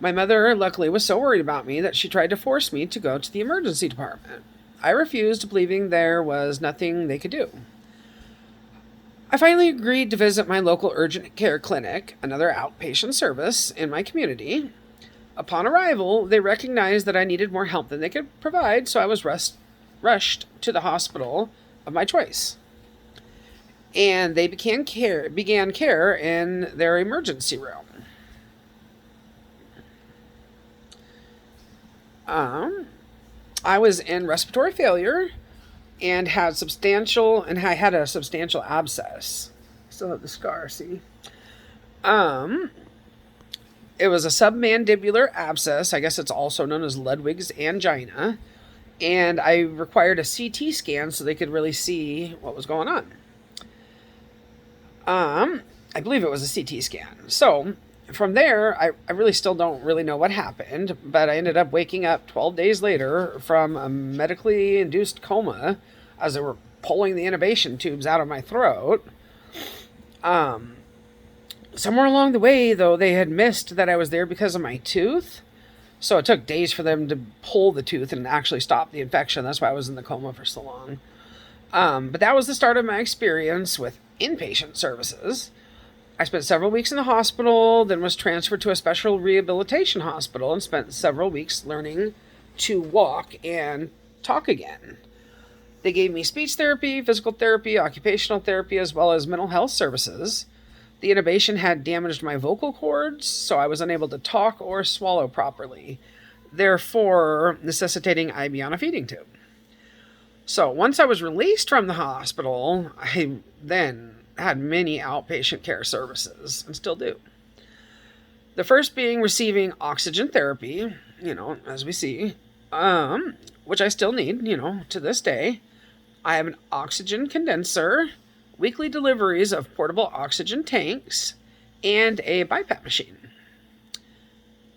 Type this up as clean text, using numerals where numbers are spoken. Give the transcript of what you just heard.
My mother, luckily, was so worried about me that she tried to force me to go to the emergency department. I refused, believing there was nothing they could do. I finally agreed to visit my local urgent care clinic, another outpatient service in my community. Upon arrival, they recognized that I needed more help than they could provide, so I was rushed to the hospital of my choice. And they began care in their emergency room. Um, I was in respiratory failure and I had a substantial abscess. Still have the scar, see? Um, it was a submandibular abscess. I guess it's also known as Ludwig's angina. And I required a CT scan so they could really see what was going on. I believe it was a CT scan. So from there, I really still don't really know what happened, but I ended up waking up 12 days later from a medically induced coma as they were pulling the intubation tubes out of my throat. Um, Somewhere along the way, though, they had missed that I was there because of my tooth. So it took days for them to pull the tooth and actually stop the infection. That's why I was in the coma for so long. But that was the start of my experience with inpatient services. I spent several weeks in the hospital, then was transferred to a special rehabilitation hospital and spent several weeks learning to walk and talk again. They gave me speech therapy, physical therapy, occupational therapy, as well as mental health services. The intubation had damaged my vocal cords, so I was unable to talk or swallow properly, therefore necessitating IV on a feeding tube. So once I was released from the hospital, I then had many outpatient care services, and still do. The first being receiving oxygen therapy, as we see, which I still need, to this day. I have an oxygen condenser, weekly deliveries of portable oxygen tanks, and a BiPAP machine.